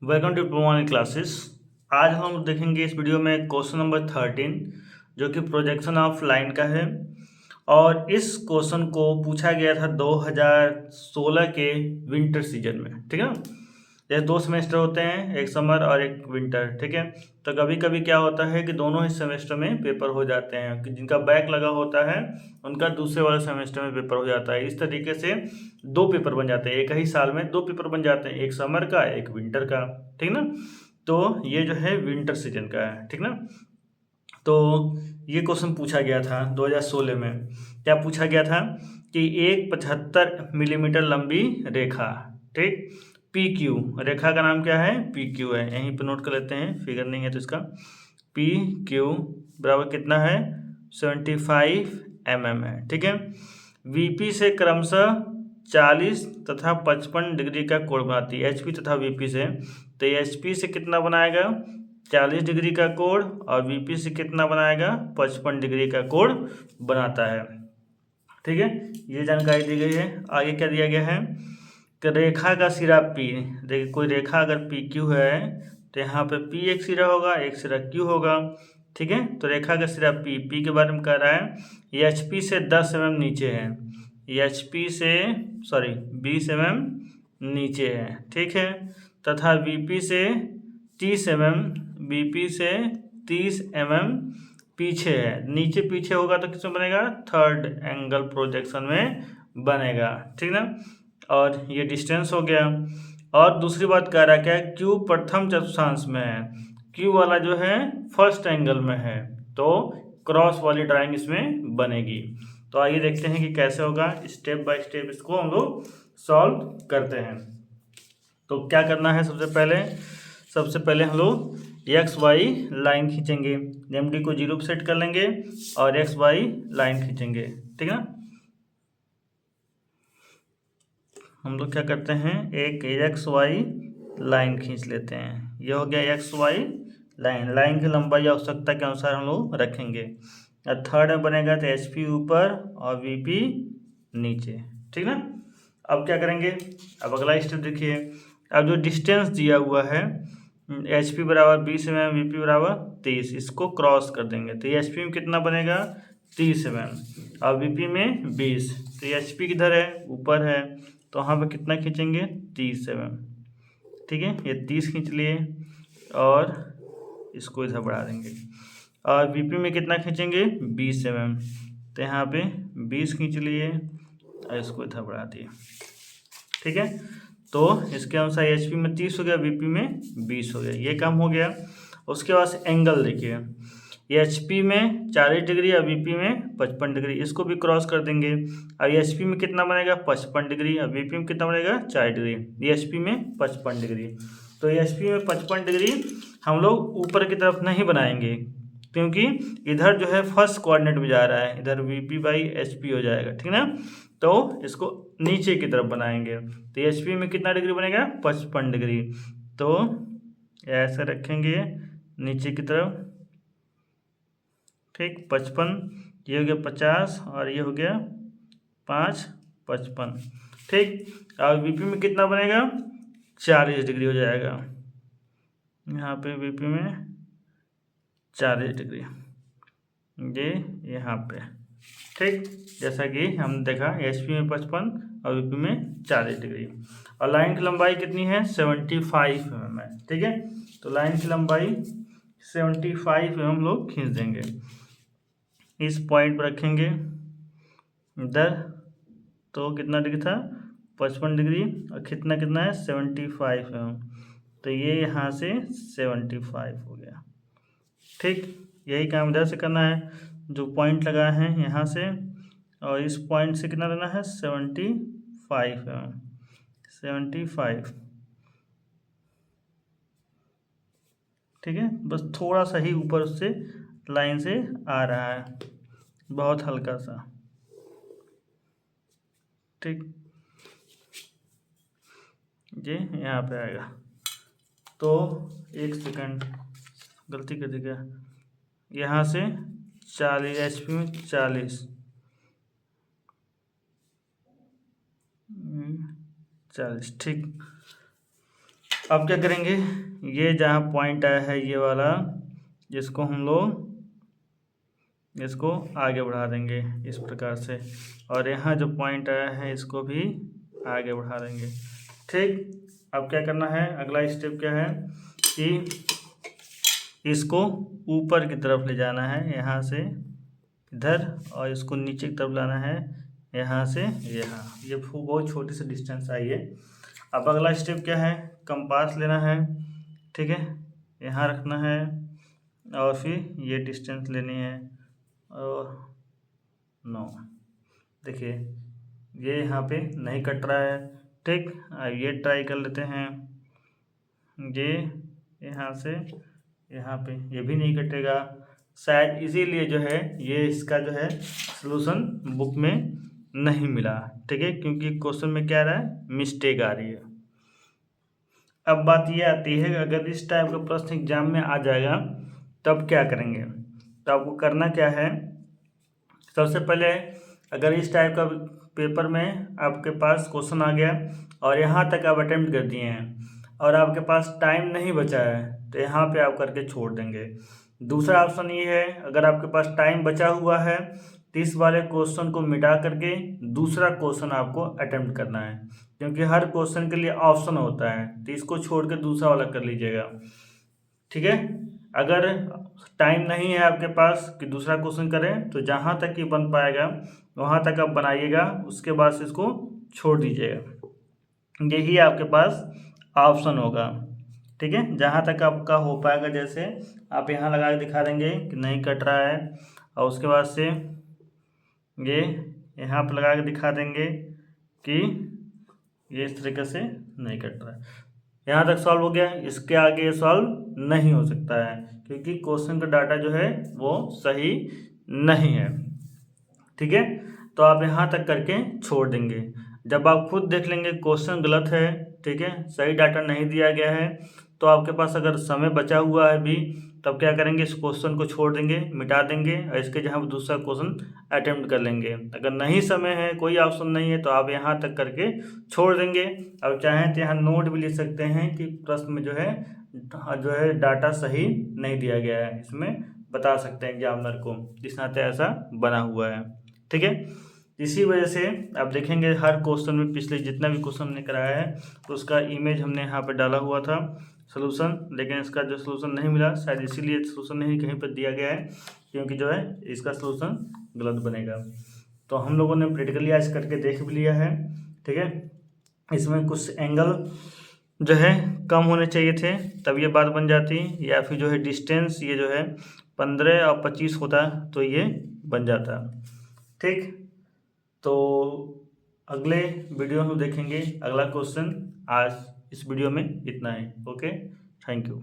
Welcome to diploma classes. आज हम देखेंगे इस वीडियो में क्वेश्चन नंबर 13 जो कि प्रोजेक्शन ऑफ लाइन का है। और इस क्वेश्चन को पूछा गया था 2016 के विंटर सीजन में। ठीक है ना, जैसे दो सेमेस्टर होते हैं, एक समर और एक विंटर। ठीक है, तो कभी कभी क्या होता है कि दोनों ही सेमेस्टर में पेपर हो जाते हैं, कि जिनका बैक लगा होता है उनका दूसरे वाले सेमेस्टर में पेपर हो जाता है। इस तरीके से दो पेपर बन जाते हैं, एक ही साल में दो पेपर बन जाते हैं, एक समर का एक विंटर का। ठीक ना, तो ये जो है विंटर सीजन का है। ठीक ना, तो ये क्वेश्चन पूछा गया था 2016 में। क्या पूछा गया था कि एक 75 मिलीमीटर लंबी रेखा, ठीक, पी क्यू, रेखा का नाम क्या है, पी क्यू है। यहीं पे नोट कर लेते हैं, फिगर नहीं है तो इसका। पी क्यू बराबर कितना है, 75 mm है। ठीक है, वीपी से क्रमशः 40 तथा 55 डिग्री का कोण बनाती है, एचपी तथा वीपी से। तो एचपी से कितना बनाएगा, 40 डिग्री का कोण, और वीपी से कितना बनाएगा, 55 डिग्री का कोण बनाता है। ठीक है, ये जानकारी दी गई है। आगे क्या दिया गया है कि रेखा का सिरा पी, देखिए कोई रेखा अगर पी क्यू है तो यहाँ पे पी एक सिरा होगा, एक सिरा क्यू होगा। ठीक है, तो रेखा का सिरा पी, पी के बारे में कह रहा है ये एच पी से 10 mm नीचे है, एच पी से 20 mm नीचे है। ठीक है, तथा वीपी से 30 mm, वीपी से 30 mm पीछे है। नीचे पीछे होगा तो किसमें बनेगा, थर्ड एंगल प्रोजेक्शन में बनेगा। ठीक ना, और ये डिस्टेंस हो गया। और दूसरी बात कह रहा है क्या, क्यू प्रथम चतुर्थांश में है, क्यू वाला जो है फर्स्ट एंगल में है, तो क्रॉस वाली ड्राइंग इसमें बनेगी। तो आइए देखते हैं कि कैसे होगा, स्टेप बाय स्टेप इसको हम लोग सॉल्व करते हैं। तो क्या करना है, सबसे पहले हम लोग एक्स वाई लाइन खींचेंगे, एम डी को 0 पे सेट कर लेंगे और एक्स वाई लाइन खींचेंगे। ठीक है ना, हम लोग क्या करते हैं, एक एक्स वाई लाइन खींच लेते हैं। ये हो गया एक्स वाई लाइन, लाइन की लंबाई आवश्यकता के अनुसार हम लोग रखेंगे। और थर्ड में बनेगा तो एच पी ऊपर और वी पी नीचे। ठीक ना, अब क्या करेंगे, अब अगला स्टेप देखिए। अब जो डिस्टेंस दिया हुआ है, एच पी बराबर 20 mm, वी पी बराबर 30, इसको क्रॉस कर देंगे तो एच पी में कितना बनेगा, 30 mm, और वी पी में 20। तो एच पी किधर है, ऊपर है, तो वहाँ पे कितना खींचेंगे, 30 mm। ठीक है, ये 30 खींच लिए और इसको इधर बढ़ा देंगे। और वीपी में कितना खींचेंगे, 20 mm, तो यहाँ पे 20 खींच लिए और इसको इधर बढ़ा दिए। ठीक है, तो इसके अनुसार एच पी में 30 हो गया, वीपी में 20 हो गया, ये काम हो गया। उसके बाद एंगल देखिए, एच पी में 40 डिग्री और वीपी में 55 डिग्री, इसको भी क्रॉस कर देंगे। अब एच पी में कितना बनेगा, 55 डिग्री, और वीपी में कितना बनेगा, 40 डिग्री, एच पी में 55 डिग्री। तो एच पी में 55 डिग्री हम लोग ऊपर की तरफ नहीं बनाएंगे, क्योंकि इधर जो है फर्स्ट कोऑर्डिनेट में जा रहा है, इधर V P by H P हो जाएगा। ठीक ना, तो इसको नीचे की तरफ बनाएंगे। तो एच पी में कितना डिग्री बनेगा, 55 डिग्री, तो ऐसे रखेंगे नीचे की तरफ। ठीक, 55, ये हो गया 50 और ये हो गया 5, 55। ठीक, और वीपी में कितना बनेगा, 40 डिग्री हो जाएगा, यहाँ पे वीपी में 40 डिग्री, ये यहाँ पे। ठीक, जैसा कि हम देखा एच पी में 55 और वीपी में 40 डिग्री। और लाइन की लंबाई कितनी है, 75 mm है। ठीक है, तो लाइन की लंबाई 75 mm हम लोग खींच देंगे, इस पॉइंट पर रखेंगे इधर। तो कितना डिग्री था, 55 डिग्री, और कितना कितना है, 75 mm, तो ये यहाँ से 75 हो गया। ठीक, यही काम इधर से करना है, जो पॉइंट लगा है यहाँ से और इस पॉइंट से कितना लेना है, 75 mm, 75। ठीक है, बस थोड़ा सा ही ऊपर उससे लाइन से आ रहा है, बहुत हल्का सा। ठीक, ये यहाँ पे आएगा। तो एक सेकंड, गलती कर दी क्या, यहाँ से 40 एच पी में 40, 40। ठीक, अब क्या करेंगे, ये जहाँ पॉइंट आया है ये वाला, जिसको हम लोग इसको आगे बढ़ा देंगे इस प्रकार से, और यहाँ जो पॉइंट आया है इसको भी आगे बढ़ा देंगे। ठीक, अब क्या करना है, अगला स्टेप क्या है कि इसको ऊपर की तरफ ले जाना है, यहाँ से इधर, और इसको नीचे की तरफ लाना है, यहाँ से यहाँ। ये बहुत छोटी सी डिस्टेंस आई है। अब अगला स्टेप क्या है, कंपास लेना है, ठीक है, यहाँ रखना है, और फिर ये डिस्टेंस लेनी है, और 9। देखिए ये यहाँ पे नहीं कट रहा है। ठीक, अब ये ट्राई कर लेते हैं, ये यहाँ से यहाँ पे ये भी नहीं कटेगा शायद, इसीलिए जो है ये इसका जो है सलूशन बुक में नहीं मिला। ठीक है, क्योंकि क्वेश्चन में क्या आ रहा है, मिस्टेक आ रही है। अब बात ये आती है, अगर इस टाइप का प्रश्न एग्जाम में आ जाएगा तब क्या करेंगे। तो आपको करना क्या है, सबसे पहले अगर इस टाइप का पेपर में आपके पास क्वेश्चन आ गया और यहाँ तक आप अटेम्प्ट कर दिए हैं और आपके पास टाइम नहीं बचा है, तो यहाँ पे आप करके छोड़ देंगे। दूसरा ऑप्शन ये है, अगर आपके पास टाइम बचा हुआ है तो इस वाले क्वेश्चन को मिटा करके दूसरा क्वेश्चन आपको अटेम्प्ट करना है, क्योंकि हर क्वेश्चन के लिए ऑप्शन होता है, तो इसको छोड़ के दूसरा वाला कर लीजिएगा। ठीक है, अगर टाइम नहीं है आपके पास कि दूसरा क्वेश्चन करें, तो जहाँ तक ही बन पाएगा वहाँ तक आप बनाइएगा, उसके बाद से इसको छोड़ दीजिएगा। यही आपके पास ऑप्शन होगा। ठीक है, जहाँ तक आपका हो पाएगा, जैसे आप यहाँ लगा के दिखा देंगे कि नहीं कट रहा है, और उसके बाद से ये यहाँ पर लगा के दिखा देंगे कि ये इस तरीके से नहीं कट रहा है। यहाँ तक सॉल्व हो गया, इसके आगे सॉल्व नहीं हो सकता है, क्योंकि क्वेश्चन का डाटा जो है वो सही नहीं है। ठीक है, तो आप यहाँ तक करके छोड़ देंगे। जब आप खुद देख लेंगे क्वेश्चन गलत है, ठीक है, सही डाटा नहीं दिया गया है, तो आपके पास अगर समय बचा हुआ है भी, तब क्या करेंगे, इस क्वेश्चन को छोड़ देंगे, मिटा देंगे, और इसके जगह पर दूसरा क्वेश्चन अटेम्प्ट कर लेंगे। अगर नहीं समय है, कोई ऑप्शन नहीं है, तो आप यहाँ तक करके छोड़ देंगे। अब चाहें तो यहाँ नोट भी लिख सकते हैं कि प्रश्न में जो है डाटा सही नहीं दिया गया है, इसमें बता सकते हैं एग्जामिनर को, इस नाते ऐसा बना हुआ है। ठीक है, इसी वजह से आप देखेंगे हर क्वेश्चन में पिछले जितना भी क्वेश्चन हमने कराया है तो उसका इमेज हमने यहाँ पर डाला हुआ था सलूशन, लेकिन इसका जो सलूशन नहीं मिला, शायद इसीलिए सलूशन नहीं कहीं पर दिया गया है, क्योंकि जो है इसका सलूशन गलत बनेगा। तो हम लोगों ने प्रैक्टिकली आज करके देख भी लिया है। ठीक है, इसमें कुछ एंगल जो है कम होने चाहिए थे, तब ये बात बन जाती, या फिर जो है डिस्टेंस ये जो है 15 और 25 होता तो ये बन जाता। ठीक, तो अगले वीडियो में देखेंगे अगला क्वेश्चन। आज इस वीडियो में इतना ही। Okay, thank you.